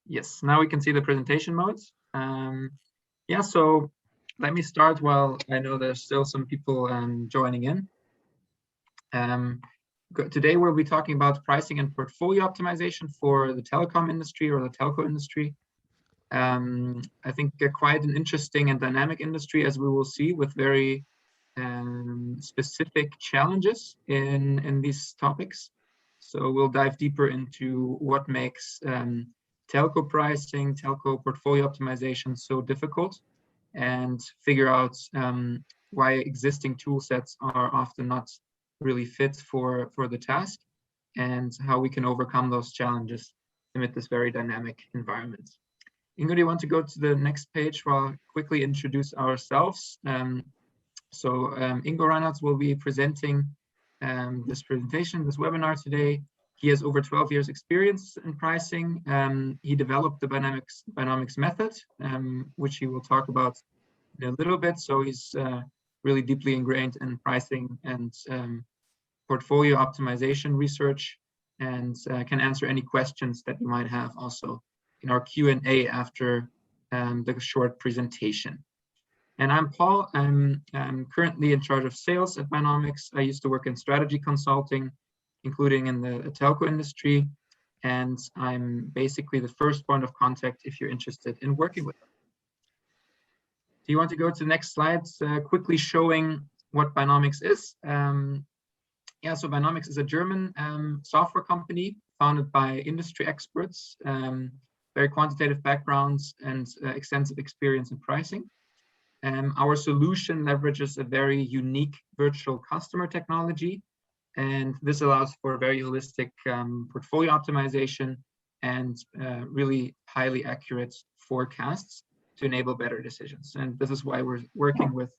Yes, now we can see the presentation modes. Yeah, so let me start while I know there's still some people joining in. Today we'll be talking about pricing and portfolio optimization for the telecom industry or the telco industry. I think quite an interesting and dynamic industry, as we will see, with very specific challenges in these topics. So we'll dive deeper into what makes telco pricing, telco portfolio optimization so difficult, and figure out why existing tool sets are often not really fit for the task, and how we can overcome those challenges amid this very dynamic environment. Ingo, do you want to go to the next page while I quickly introduce ourselves? Ingo Reinhardt will be presenting this presentation, this webinar today. He has over 12 years experience in pricing. He developed the Buynomics method, which he will talk about in a little bit. So he's really deeply ingrained in pricing and portfolio optimization research, and can answer any questions that you might have also in our Q&A after the short presentation. And I'm Paul. I'm currently in charge of sales at Buynomics. I used to work in strategy consulting, including in the telco industry. And I'm basically the first point of contact if you're interested in working with them. Do you want to go to the next slides, quickly showing what Buynomics is? Yeah, so Buynomics is a German software company founded by industry experts, very quantitative backgrounds and extensive experience in pricing. Our solution leverages a very unique virtual customer technology, and this allows for very holistic portfolio optimization and really highly accurate forecasts to enable better decisions. And this is why we're working with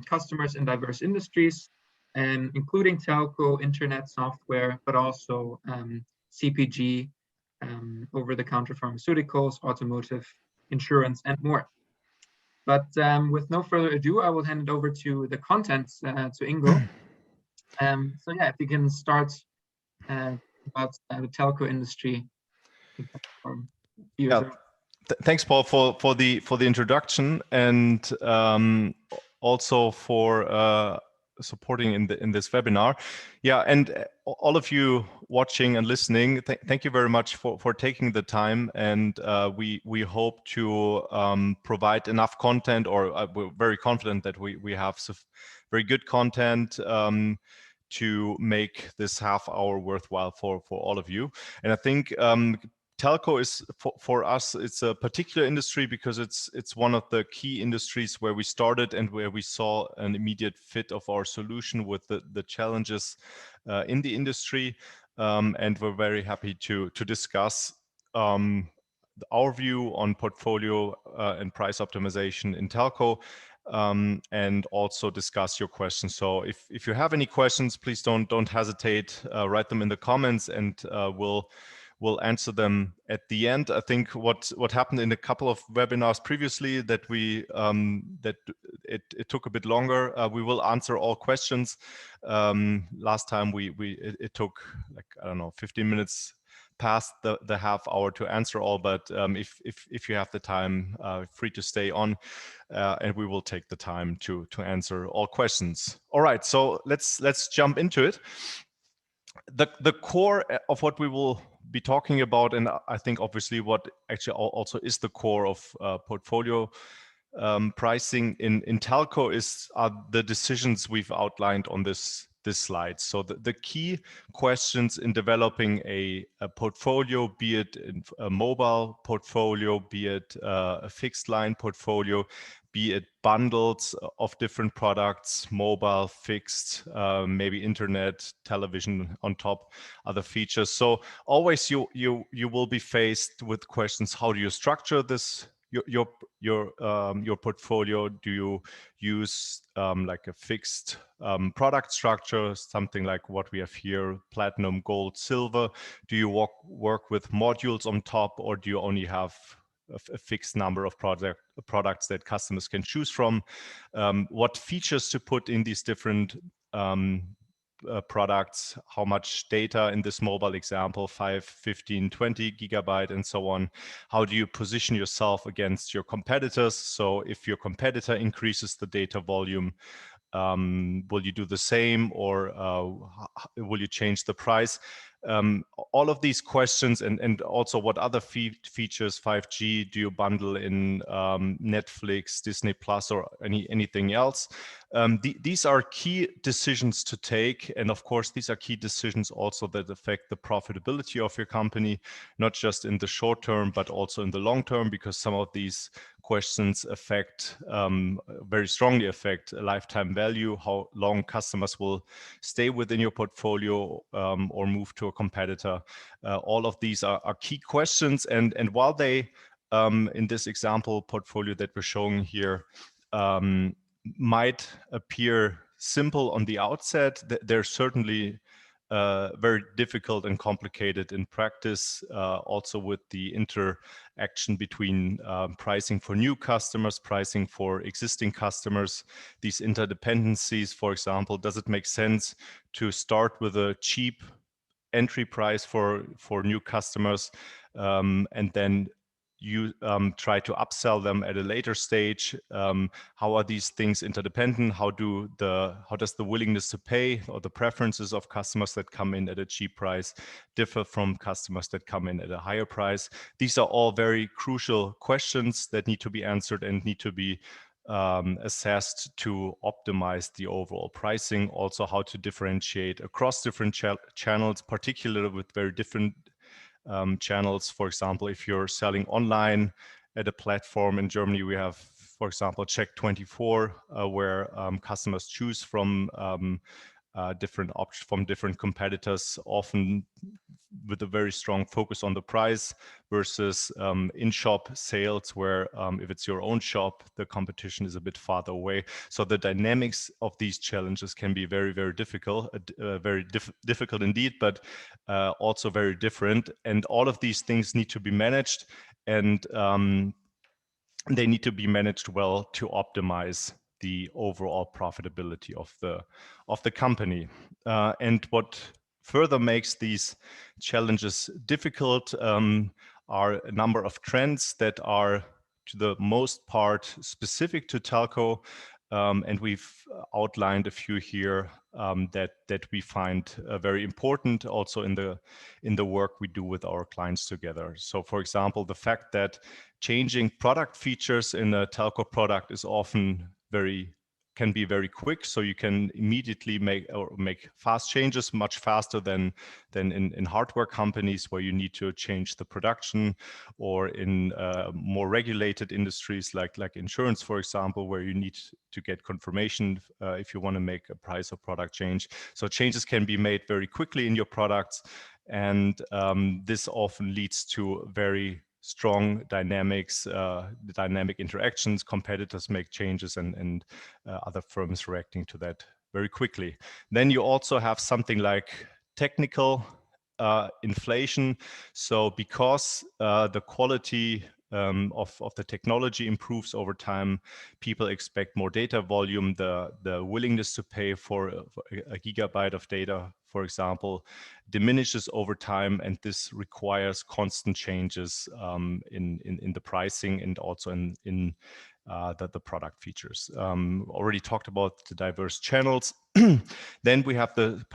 customers in diverse industries, including telco, internet software, but also CPG, over-the-counter pharmaceuticals, automotive, insurance, and more. But with no further ado, I will hand it over to the content to Ingo. So yeah, if you can start about the telco industry. Yeah. Thanks, Paul, for the introduction, and also for supporting in this webinar. Yeah, and all of you watching and listening, thank you very much for taking the time, and we hope to provide enough content, or we're very confident that we have very good content to make this half hour worthwhile for all of you. And I think telco is for us, it's a particular industry because it's one of the key industries where we started and where we saw an immediate fit of our solution with the challenges in the industry, and we're very happy to discuss our view on portfolio and price optimization in telco, and also discuss your questions. So if you have any questions, please don't hesitate, write them in the comments, and we'll answer them at the end. I think what happened in a couple of webinars previously that it took a bit longer. We will answer all questions. Last time it took, like, I don't know, 15 minutes past the half hour to answer all, but if you have the time, free to stay on, and we will take the time to answer all questions. All right, so let's jump into it. The core of what we will be talking about, and I think obviously what actually also is the core of portfolio pricing in telco are the decisions we've outlined on this slide. So the key questions in developing a portfolio, be it a mobile portfolio, be it a fixed line portfolio, be it bundles of different products, mobile, fixed, maybe internet, television on top, other features. So always you will be faced with questions: how do you structure this? Your portfolio? Do you use like a fixed product structure, something like what we have here, platinum, gold, silver? Do you work with modules on top, or do you only have a fixed number of products that customers can choose from? What features to put in these different products, how much data in this mobile example, 5, 15, 20 gigabyte and so on. How do you position yourself against your competitors? So if your competitor increases the data volume, will you do the same, or will you change the price? All of these questions, and also what other features, 5G, do you bundle in Netflix, Disney Plus, or anything else? These are key decisions to take. And of course, these are key decisions also that affect the profitability of your company, not just in the short term, but also in the long term, because some of these questions affect, very strongly affect lifetime value, how long customers will stay within your portfolio or move to a competitor. All of these are key questions. And while they, in this example portfolio that we're showing here, might appear simple on the outset, they're certainly very difficult and complicated in practice, also with the interaction between pricing for new customers, pricing for existing customers, these interdependencies. For example, does it make sense to start with a cheap entry price for new customers, and then you try to upsell them at a later stage? How are these things interdependent? How does the willingness to pay or the preferences of customers that come in at a cheap price differ from customers that come in at a higher price? These are all very crucial questions that need to be answered and need to be assessed to optimize the overall pricing. Also, how to differentiate across different channels, particularly with very different channels. For example, if you're selling online at a platform in Germany, we have, for example, Check24, where customers choose from different options from different competitors, often with a very strong focus on the price, versus in-shop sales, where if it's your own shop, the competition is a bit farther away. So the dynamics of these challenges can be very, very difficult, difficult indeed, but also very different. And all of these things need to be managed, and they need to be managed well to optimize the overall profitability of the company. And what further makes these challenges difficult are a number of trends that are, to the most part, specific to telco. And we've outlined a few here that we find very important also in the work we do with our clients together. So, for example, the fact that changing product features in a telco product is often can be very quick, so you can immediately make fast changes, much faster than in hardware companies, where you need to change the production, or in more regulated industries like insurance, for example, where you need to get confirmation if you want to make a price or product change. So changes can be made very quickly in your products, and this often leads to very strong dynamics, dynamic interactions. Competitors make changes, and other firms reacting to that very quickly. Then you also have something like technical inflation. So because the quality of the technology improves over time, people expect more data volume. The willingness to pay for a gigabyte of data, for example, diminishes over time, and this requires constant changes in the pricing and also in the product features. Already talked about the diverse channels. Then we have the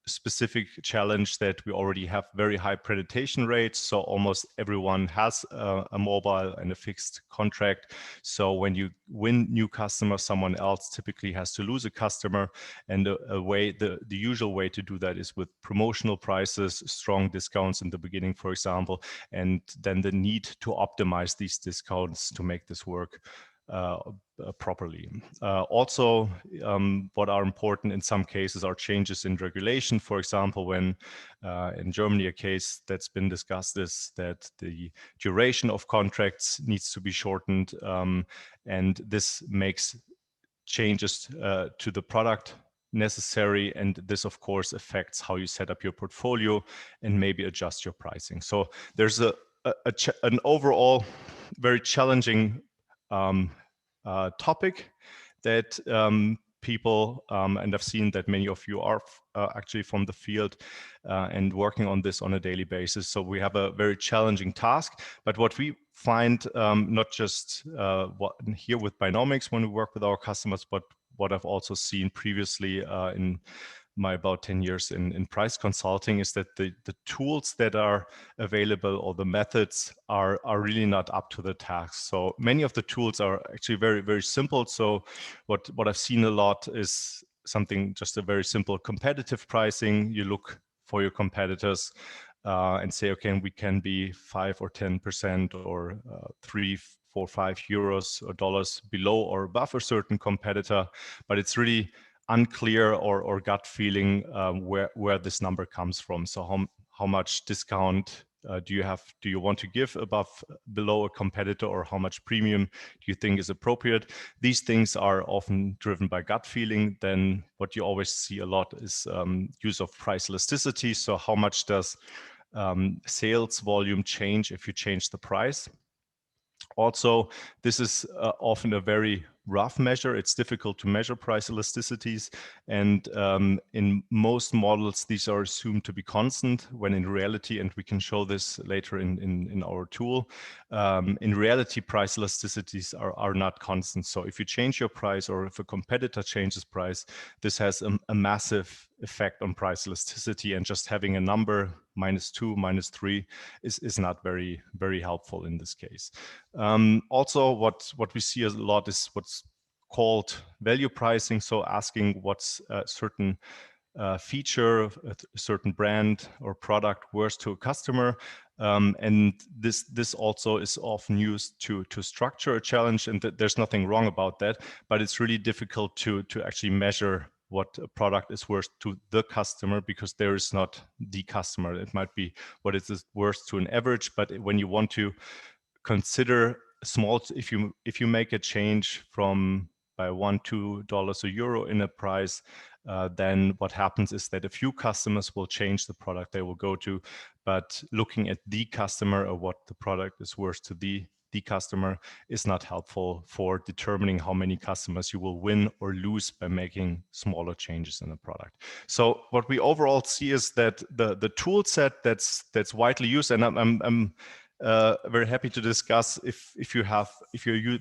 specific challenge that we already have very high penetration rates. So almost everyone has a mobile and a fixed contract. So when you win new customers, someone else typically has to lose a customer. And the usual way to do that is with promotional prices, strong discounts in the beginning, for example, and then the need to optimize these discounts to make this work properly. Also, what are important in some cases are changes in regulation. For example, when in Germany, a case that's been discussed is that the duration of contracts needs to be shortened, and this makes changes to the product necessary, and this of course affects how you set up your portfolio and maybe adjust your pricing. So there's an overall very challenging topic that people, and I've seen that many of you are actually from the field and working on this on a daily basis. So we have a very challenging task. But what we find, not just here with Buynomics when we work with our customers, but what I've also seen previously in my about 10 years in price consulting, is that the tools that are available or the methods are really not up to the task. So many of the tools are actually very, very simple. So what I've seen a lot is something, just a very simple competitive pricing. You look for your competitors and say, okay, we can be 5 or 10% or 3, 4, 5 euros or dollars below or above a certain competitor, but it's really unclear or gut feeling where this number comes from. So how much discount do you want to give below a competitor, or how much premium do you think is appropriate? These things are often driven by gut feeling. Then what you always see a lot is use of price elasticity. So how much does sales volume change if you change the price? Also, this is often a very rough measure. It's difficult to measure price elasticities. And in most models, these are assumed to be constant, when in reality, and we can show this later in our tool, in reality, price elasticities are not constant. So if you change your price, or if a competitor changes price, this has a massive effect on price elasticity. And just having a number, -2, -3, is not very, very helpful in this case. Also, what we see a lot is what's called value pricing. So asking what's a certain feature, a certain brand or product worth to a customer. And this also is often used to structure a challenge, and there's nothing wrong about that, but it's really difficult to actually measure what a product is worth to the customer, because there is not the customer. It might be what it is worth to an average, but when you want to consider small, if you make a change from by $1, $2 a euro in a price, then what happens is that a few customers will change the product they will go to, but looking at the customer, or what the product is worth to the customer, is not helpful for determining how many customers you will win or lose by making smaller changes in the product. So what we overall see is that the tool set that's widely used, and I'm very happy to discuss if you're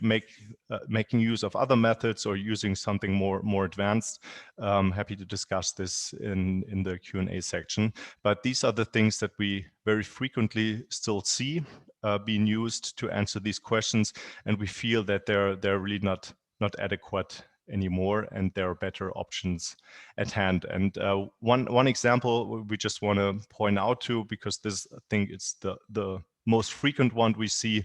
making use of other methods or using something more advanced. Happy to discuss this in the Q&A section. But these are the things that we very frequently still see being used to answer these questions, and we feel that they're really not adequate anymore, and there are better options at hand. And one example we just want to point out to, because this, I think, it's the most frequent one we see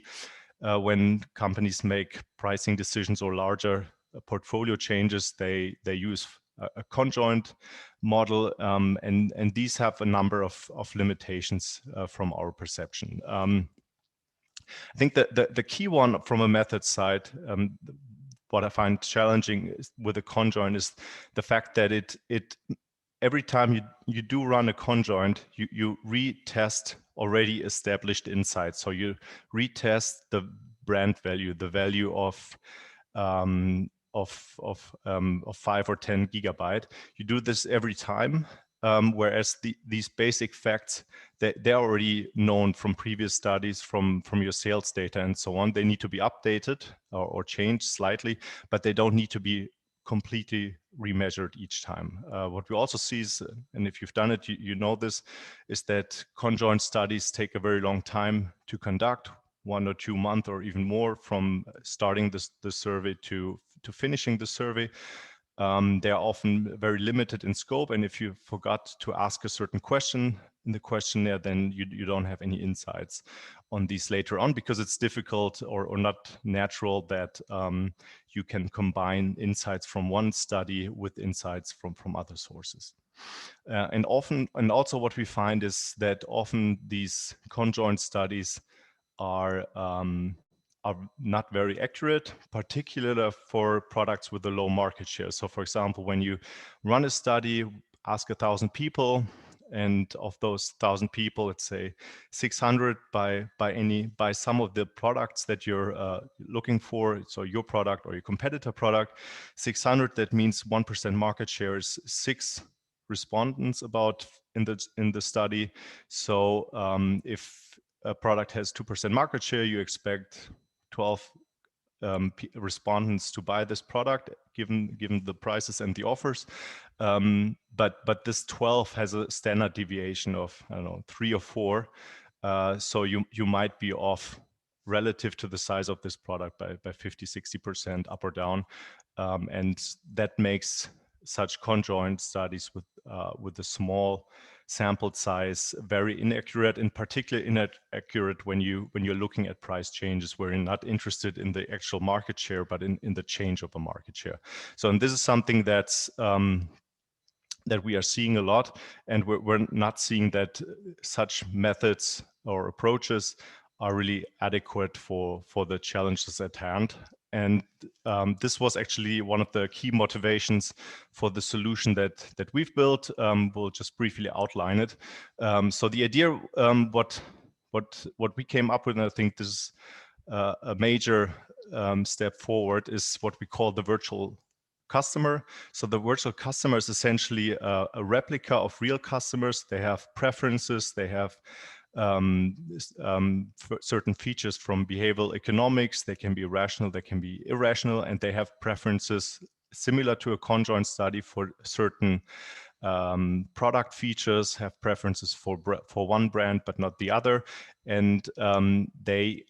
when companies make pricing decisions or larger portfolio changes. They use a conjoint model, and these have a number of limitations from our perception. I think that the key one from a method side, what I find challenging with a conjoint, is the fact that it every time you do run a conjoint, you retest already established insights. So you retest the brand value, the value of 5 or 10 gigabyte. You do this every time, whereas these basic facts, they're already known from previous studies, from your sales data and so on. They need to be updated or changed slightly, but they don't need to be completely remeasured each time. What we also see is, and if you've done it, you know this, is that conjoint studies take a very long time to conduct, 1 or 2 months or even more, from starting the survey to finishing the survey. They are often very limited in scope, and if you forgot to ask a certain question in the questionnaire, then you don't have any insights on these later on, because it's difficult or not natural that you can combine insights from one study with insights from other sources. And also what we find is that often these conjoint studies are not very accurate, particularly for products with a low market share. So for example, when you run a study, ask 1,000 people, and of those 1,000 people, let's say 600 buy some of the products that you're looking for, so your product or your competitor product. 600, that means 1% market share is 6 respondents about in the study. So if a product has 2% market share, you expect 12 respondents to buy this product, given the prices and the offers. But this 12 has a standard deviation of, I don't know, 3 or 4. So you might be off relative to the size of this product by 50, 60% up or down. And that makes such conjoint studies with a small sample size very inaccurate, in particular inaccurate when you're looking at price changes where you're not interested in the actual market share, but in the change of a market share. So, and this is something that's that we are seeing a lot, and we're not seeing that such methods or approaches are really adequate for the challenges at hand. And this was actually one of the key motivations for the solution that we've built. We'll just briefly outline it. So the idea, what we came up with, and I think this is a major step forward, is what we call the virtual customer. So the virtual customer is essentially a replica of real customers. They have preferences, they have certain features from behavioral economics. They can be rational, they can be irrational, and they have preferences similar to a conjoint study for certain product features, have preferences for one brand but not the other, and they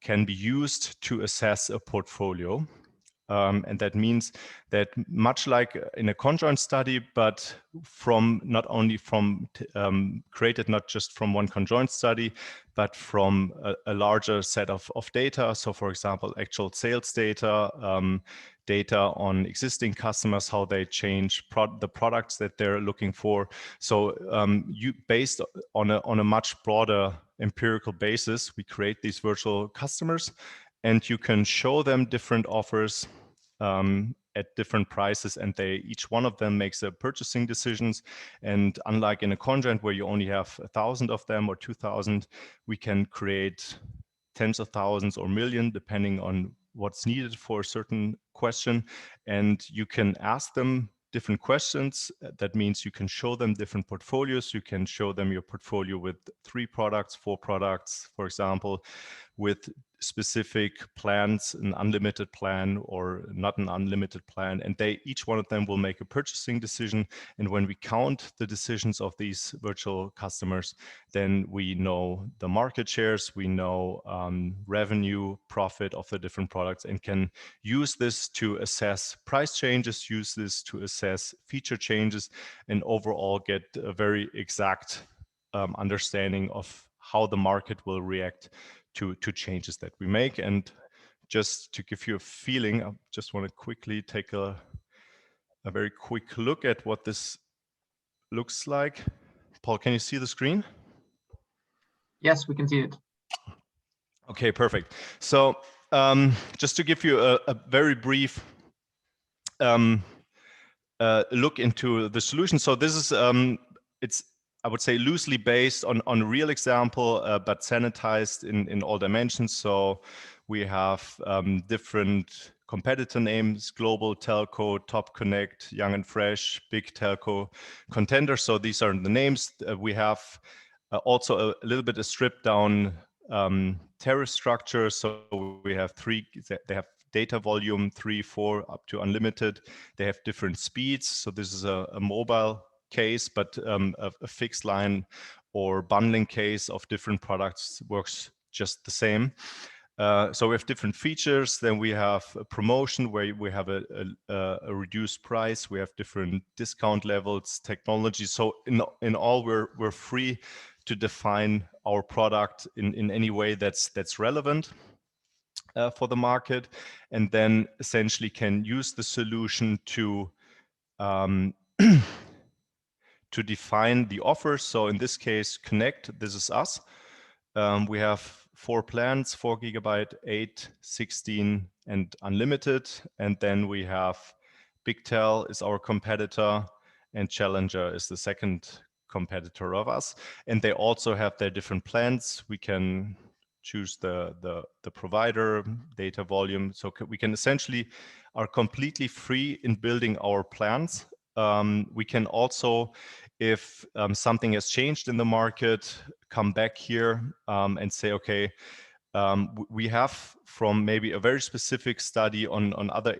can be used to assess a portfolio. And that means that much like in a conjoint study, but from not only from created not just from one conjoint study, but from a larger set of data. So for example, actual sales data, data on existing customers, how they change the products that they're looking for. So you based on a much broader empirical basis, we create these virtual customers, and you can show them different offers at different prices, and each one of them makes a purchasing decisions. And unlike in a conjoint where you only have 1,000 of them or 2,000, we can create tens of thousands or million, depending on what's needed for a certain question. And you can ask them different questions. That means you can show them different portfolios. You can show them your portfolio with 3 products, 4 products, for example, with specific plans, an unlimited plan or not an unlimited plan, and each one of them will make a purchasing decision. And when we count the decisions of these virtual customers, then we know the market shares, we know revenue, profit of the different products, and can use this to assess price changes, use this to assess feature changes, and overall get a very exact understanding of how the market will react to changes that we make. And just to give you a feeling, I just want to quickly take a very quick look at what this looks like. Paul, can you see the screen? Yes, we can see it. Okay, perfect. So just to give you a very brief look into the solution. So this is, it's, I would say, loosely based on a real example, but sanitized in all dimensions. So we have different competitor names: Global, Telco, Top Connect, Young and Fresh, Big Telco, Contender. So these are the names. We have also a little bit a stripped down tariff structure. So we have 3, they have data volume 3, 4, up to unlimited. They have different speeds. So this is a mobile case, but a fixed line or bundling case of different products works just the same. So we have different features. Then we have a promotion where we have a reduced price. We have different discount levels, technology. So in all, we're free to define our product in any way that's relevant for the market, and then essentially can use the solution to to define the offers. So in this case, Connect, this is us. We have 4 plans: 4 GB, 8, 16, and unlimited. And then we have Big Tel is our competitor, and Challenger is the second competitor of us, and they also have their different plans. We can choose the provider, data volume, so we can essentially are completely free in building our plans. We can also, if something has changed in the market, come back here and say, okay, we have from maybe a very specific study on other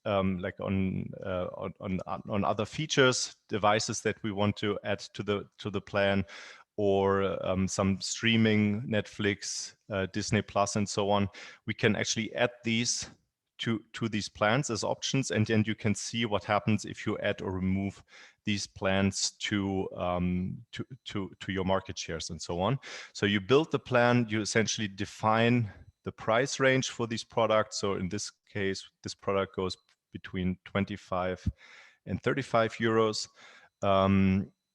like on other features, devices that we want to add to the plan, or some streaming, Netflix, Disney Plus, and so on. We can actually add these to these plans as options, and then you can see what happens if you add or remove these plans to your market shares and so on. So you build the plan, you essentially define the price range for these products. So in this case, this product goes between 25 and 35 euros.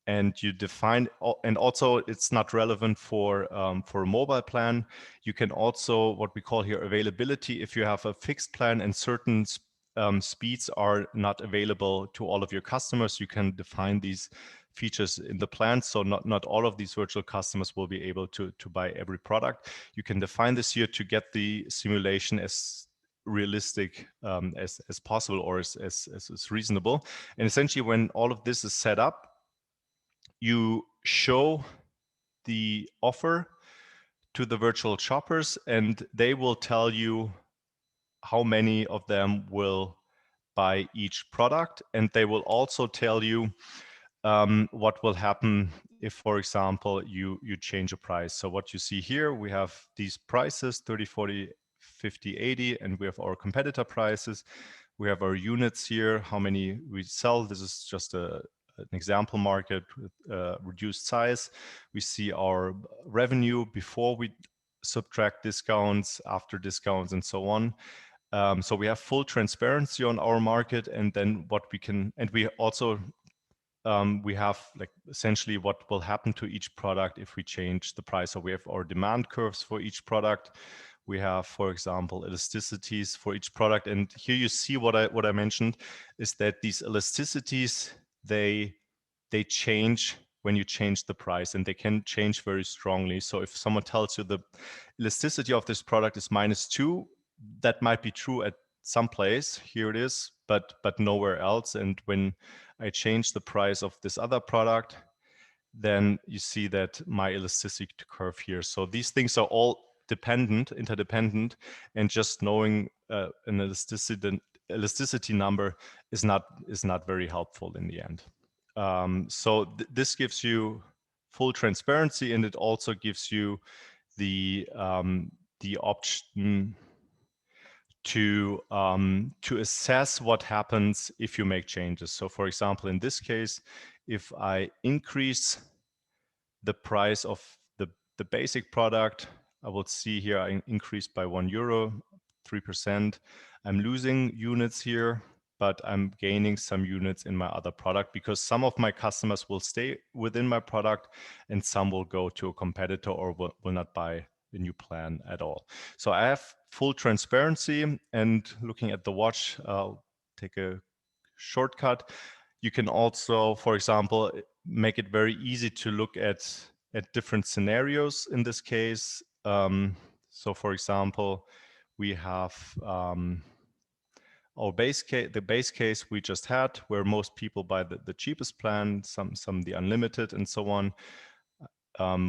And you define, and also it's not relevant for a mobile plan. You can also, what we call here availability, if you have a fixed plan and certain speeds are not available to all of your customers, you can define these features in the plan. So not all of these virtual customers will be able to buy every product. You can define this here to get the simulation as realistic as possible, or as reasonable. And essentially, when all of this is set up, you show the offer to the virtual shoppers, and they will tell you how many of them will buy each product. And they will also tell you what will happen if, for example, you change a price. So what you see here, we have these prices, 30, 40, 50, 80, and we have our competitor prices. We have our units here, how many we sell. This is just an example market with reduced size. We see our revenue before we subtract discounts, after discounts, and so on. So we have full transparency on our market, and then what we can, and we also we have like essentially what will happen to each product if we change the price. So we have our demand curves for each product. We have, for example, elasticities for each product. And here you see what I mentioned is that these elasticities, they change when you change the price, and they can change very strongly. So if someone tells you the elasticity of this product is -2, that might be true at some place. Here it is, but nowhere else. And when I change the price of this other product, then you see that my elasticity curve here. So these things are all interdependent, and just knowing an elasticity number is not very helpful in the end. So this gives you full transparency, and it also gives you the option to assess what happens if you make changes. So for example, in this case, if I increase the price of the basic product, I will see here I increased by €1, 3%. I'm losing units here, but I'm gaining some units in my other product, because some of my customers will stay within my product and some will go to a competitor or will not buy the new plan at all. So I have full transparency. And looking at the watch, I'll take a shortcut. You can also, for example, make it very easy to look at different scenarios in this case. So for example, we have our base case, the base case we just had, where most people buy the cheapest plan, some the unlimited, and so on.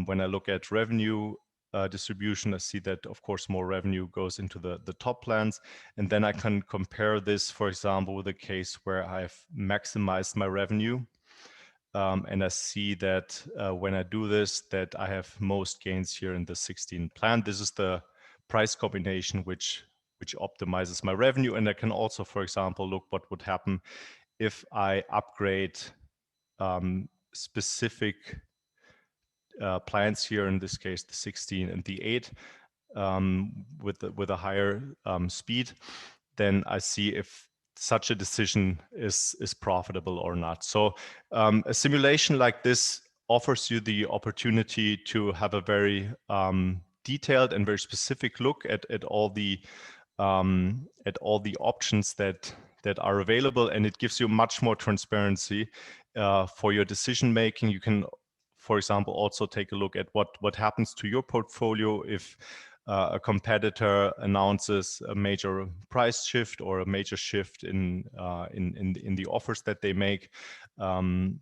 When I look at revenue distribution, I see that, of course, more revenue goes into the top plans. And then I can compare this, for example, with a case where I've maximized my revenue. And I see that when I do this, that I have most gains here in the 16 plan. This is the price combination which optimizes my revenue. And I can also, for example, look what would happen if I upgrade specific plans here, in this case, the 16 and the 8, with a higher speed. Then I see if such a decision is profitable or not. So a simulation like this offers you the opportunity to have a very detailed and very specific look at all the options that are available, and it gives you much more transparency for your decision making. You can for example, also take a look at what happens to your portfolio if a competitor announces a major price shift or a major shift in the offers that they make. And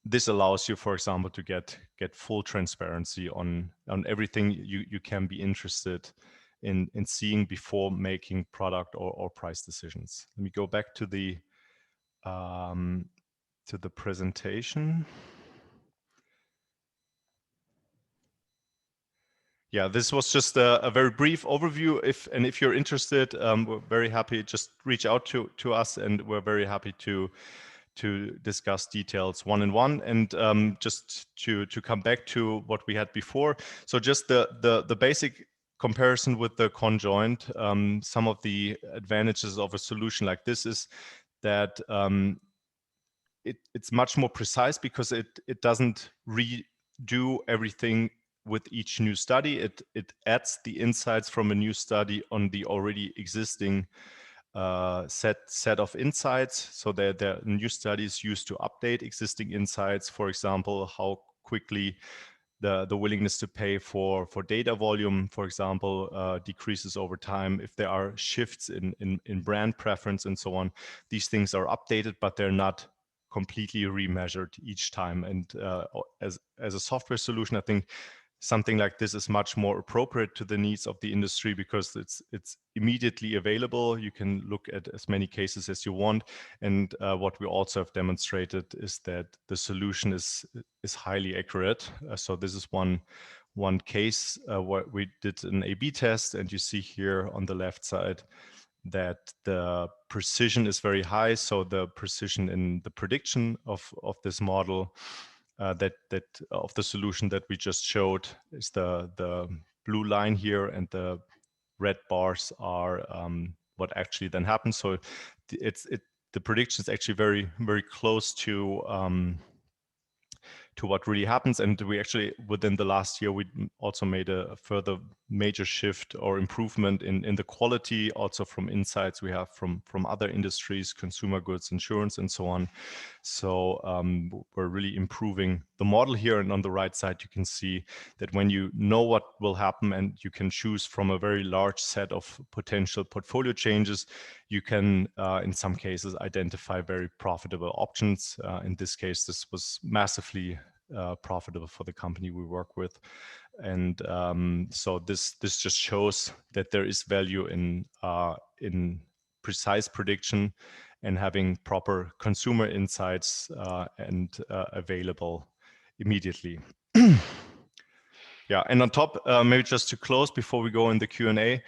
this allows you, for example, to get full transparency on everything you can be interested in seeing before making product or price decisions. Let me go back to the presentation. Yeah, this was just a very brief overview. If you're interested, we're very happy. Just reach out to us, and we're very happy to discuss details one-on-one. And just to come back to what we had before, so just the basic comparison with the conjoint. Some of the advantages of a solution like this is that it's much more precise because it doesn't redo everything with each new study. It adds the insights from a new study on the already existing set of insights. So there are new studies used to update existing insights. For example, how quickly the willingness to pay for data volume, for example, decreases over time. If there are shifts in brand preference and so on, these things are updated, but they're not completely remeasured each time. And as a software solution, I think something like this is much more appropriate to the needs of the industry because it's immediately available. You can look at as many cases as you want. And what we also have demonstrated is that the solution is highly accurate. So this is one case where we did an A/B test, and you see here on the left side that the precision is very high. So the precision in the prediction of this model that of the solution that we just showed is the blue line here, and the red bars are what actually then happens. So the prediction is actually very, very close to what really happens. And we actually, within the last year, we also made a further major shift or improvement in the quality, also from insights we have from other industries, consumer goods, insurance, and so on. So we're really improving the model here. And on the right side, you can see that when you know what will happen and you can choose from a very large set of potential portfolio changes, you can, in some cases, identify very profitable options. In this case, this was massively profitable for the company we work with. And so this just shows that there is value in precise prediction and having proper consumer insights and available immediately. Yeah, and on top, maybe just to close before we go in the Q&A,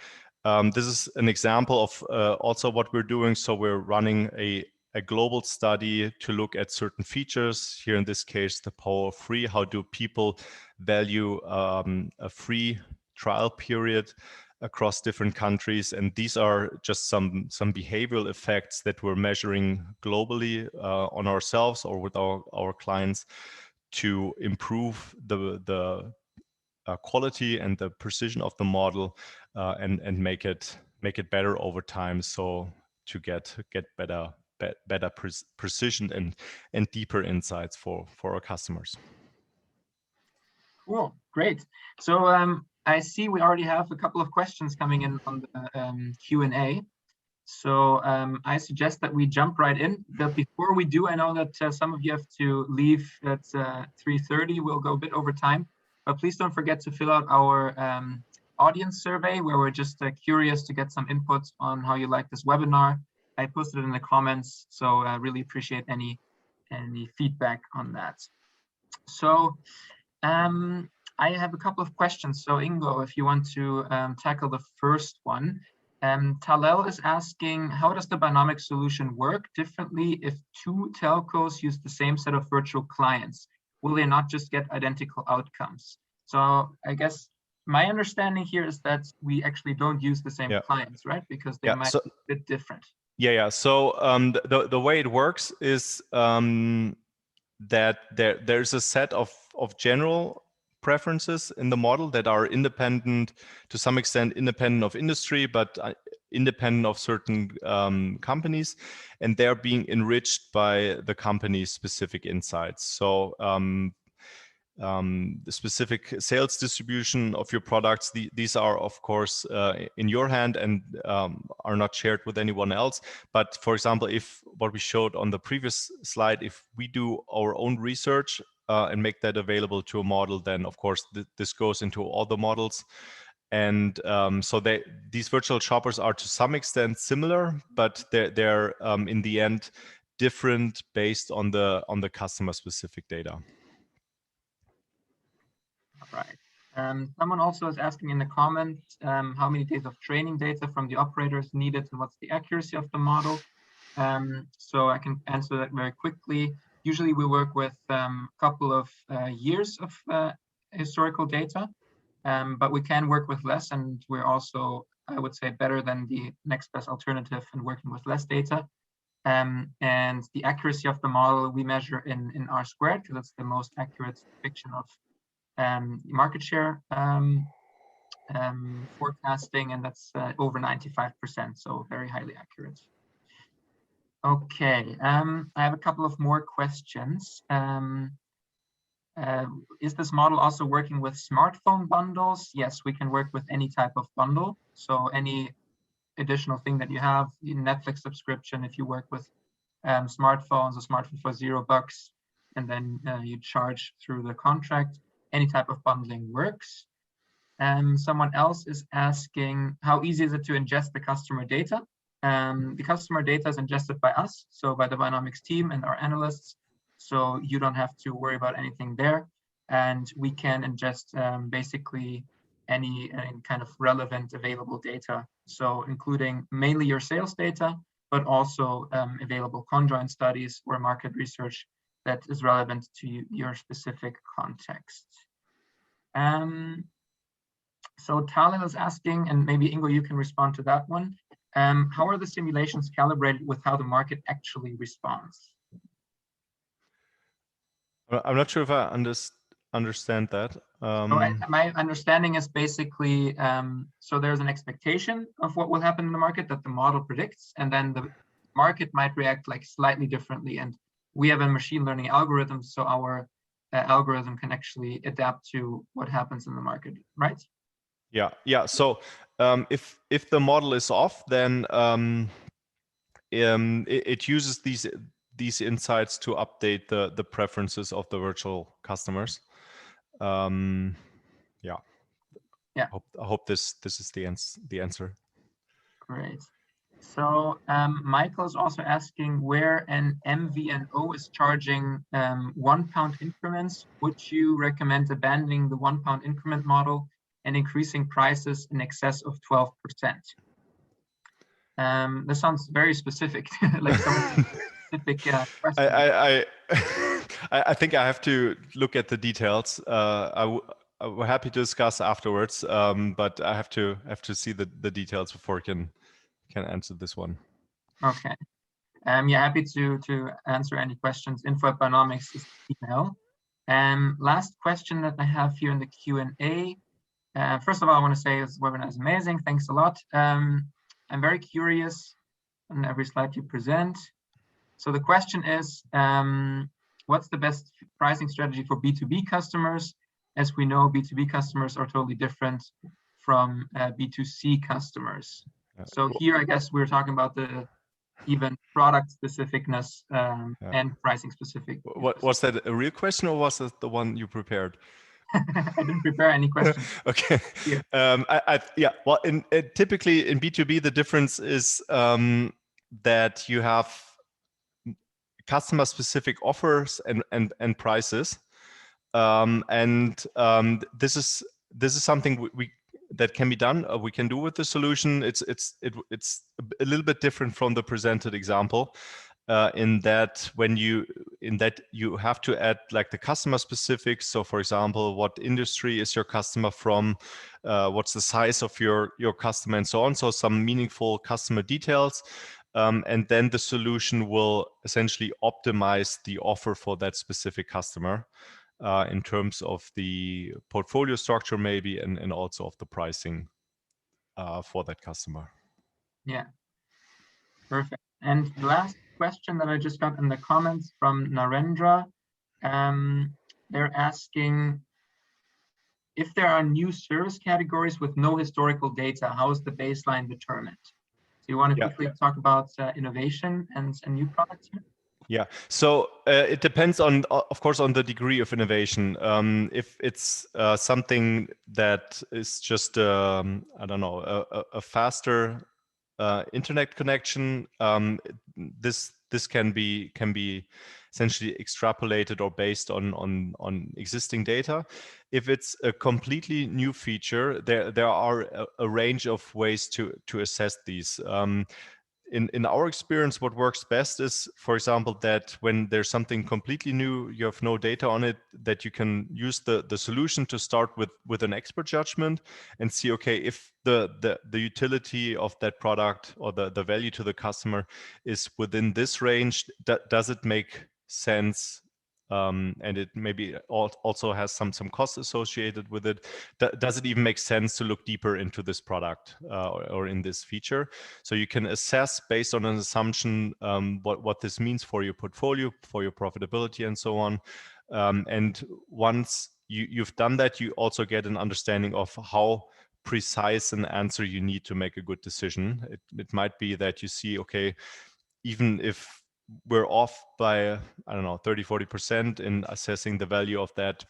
this is an example of also what we're doing. So we're running a global study to look at certain features. Here in this case, the power of free. How do people value a free trial period across different countries? And these are just some behavioral effects that we're measuring globally on ourselves or with our clients to improve the quality and the precision of the model and make it better over time. So to get better precision and deeper insights for our customers. Cool, great. So I see we already have a couple of questions coming in on the Q&A. So I suggest that we jump right in. But before we do, I know that some of you have to leave at 3:30. We'll go a bit over time. But please don't forget to fill out our audience survey, where we're just curious to get some input on how you like this webinar. I posted it in the comments, so I really appreciate any feedback on that. So I have a couple of questions. So Ingo, if you want to tackle the first one. Talel is asking, how does the Buynomics solution work differently if two telcos use the same set of virtual clients? Will they not just get identical outcomes? So I guess my understanding here is that we actually don't use the same clients, right? Because they might be a bit different. Yeah. So the way it works is that there's a set of general preferences in the model that are independent, to some extent independent of industry, but independent of certain companies, and they're being enriched by the company's specific insights. So the specific sales distribution of your products. These are, of course, in your hand and are not shared with anyone else. But for example, if what we showed on the previous slide, if we do our own research and make that available to a model, then of course this goes into all the models. And so these virtual shoppers are to some extent similar, but they're in the end different based on the customer specific data. Right. Someone also is asking in the comments how many days of training data from the operators needed and what's the accuracy of the model. So I can answer that very quickly. Usually we work with a couple of years of historical data, but we can work with less, and we're also, I would say, better than the next best alternative in working with less data. And the accuracy of the model we measure in R squared, because that's the most accurate depiction of market share forecasting, and that's over 95%, so very highly accurate. Okay, I have a couple of more questions. Is this model also working with smartphone bundles? Yes, we can work with any type of bundle. So any additional thing that you have, Netflix subscription, if you work with smartphones, a smartphone for $0, and then you charge through the contract, any type of bundling works. Someone else is asking, how easy is it to ingest the customer data? The customer data is ingested by us, so by the Buynomics team and our analysts. So you don't have to worry about anything there. And we can ingest basically any kind of relevant available data. So including mainly your sales data, but also available conjoint studies or market research that is relevant to your specific context. So Talil is asking, and maybe Ingo, you can respond to that one. How are the simulations calibrated with how the market actually responds? I'm not sure if I understand that. So my understanding is basically, so there's an expectation of what will happen in the market that the model predicts, and then the market might react like slightly differently. And we have a machine learning algorithm, so our algorithm can actually adapt to what happens in the market, right? Yeah. So if the model is off, then it uses these insights to update the preferences of the virtual customers. Yeah. I hope this is the answer. Great. So Michael is also asking where an MVNO is charging £1 increments. Would you recommend abandoning the £1 increment model and increasing prices in excess of 12%? This sounds very specific, like some specific question. I think I have to look at the details. We're happy to discuss afterwards, but I have to see the details before I can answer this one. Okay. Yeah, happy to answer any questions. info@buynomics is the email. Last question that I have here in the Q&A. First of all, I want to say this webinar is amazing. Thanks a lot. I'm very curious on every slide you present. So the question is, what's the best pricing strategy for B2B customers? As we know, B2B customers are totally different from B2C customers. So here, I guess we're talking about the even product specificness and pricing specific. Was that a real question, or was it the one you prepared? I didn't prepare any questions. Okay. Yeah. Well, typically in B2B, the difference is that you have customer-specific offers and prices, and this is something that can be done. We can do with the solution. It's a little bit different from the presented example. In that you have to add like the customer specifics. So for example, what industry is your customer from? What's the size of your customer, and so on. So some meaningful customer details. And then the solution will essentially optimize the offer for that specific customer in terms of the portfolio structure maybe, and also of the pricing for that customer. Yeah, perfect. And the last question that I just got in the comments from Narendra. they're asking if there are new service categories with no historical data, how is the baseline determined? So you want to quickly talk about innovation and new products here? Yeah, so it depends on, of course, on the degree of innovation. If it's something that is just, I don't know, a faster internet connection, this can be essentially extrapolated or based on existing data. If it's a completely new feature, there are a range of ways to assess these. In our experience, what works best is, for example, that when there's something completely new, you have no data on it, that you can use the solution to start with an expert judgment and see, okay, if the utility of that product or the value to the customer is within this range, does it make sense? And it maybe also has some costs associated with it. Does it even make sense to look deeper into this product or in this feature? So you can assess based on an assumption what this means for your portfolio, for your profitability, and so on. And once you've done that, you also get an understanding of how precise an answer you need to make a good decision. It might be that you see, okay, even if we're off by, I don't know, 30-40% in assessing the value of that,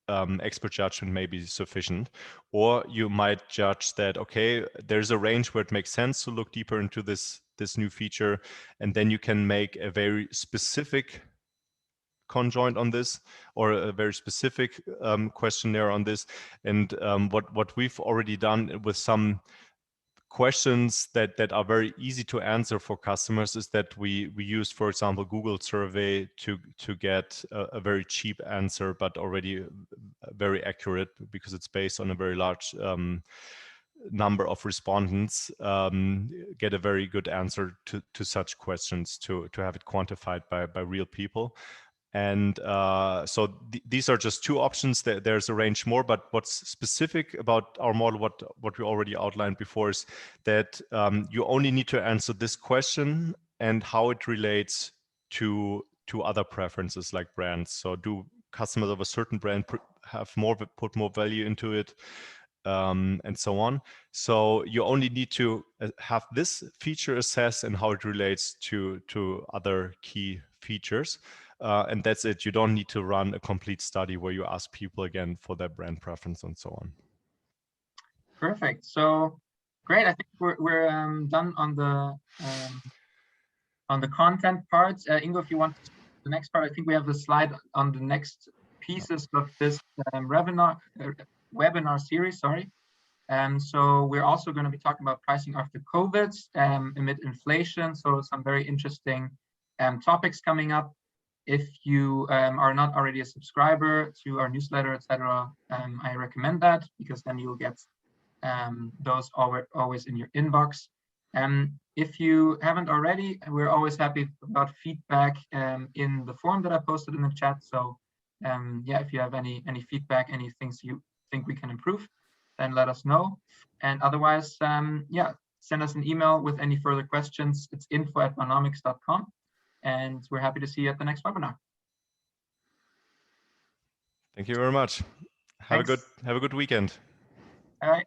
expert judgment may be sufficient. Or you might judge that, okay, there's a range where it makes sense to look deeper into this new feature, and then you can make a very specific conjoint on this, or a very specific questionnaire on this. And what we've already done with some questions that are very easy to answer for customers is that we use, for example, Google survey to get a very cheap answer, but already very accurate because it's based on a very large number of respondents, get a very good answer to such questions, to have it quantified by real people. And so these are just two options. There's a range more, but what's specific about our model, what we already outlined before, is that you only need to answer this question and how it relates to other preferences like brands. So do customers of a certain brand put more value into it, and so on. So you only need to have this feature assessed and how it relates to other key features. And that's it. You don't need to run a complete study where you ask people again for their brand preference and so on. Perfect. So great. I think we're done on the content part. Ingo, if you want the next part, I think we have a slide on the next pieces of this webinar series. Sorry. So we're also going to be talking about pricing after COVID amid inflation. So some very interesting topics coming up. If you are not already a subscriber to our newsletter, etc., I recommend that, because then you'll get those always in your inbox. If you haven't already, we're always happy about feedback in the form that I posted in the chat. So yeah, if you have any feedback, any things you think we can improve, then let us know. And otherwise, yeah, send us an email with any further questions. It's info@buynomics.com. And we're happy to see you at the next webinar. Thank you very much. Have a good weekend. All right.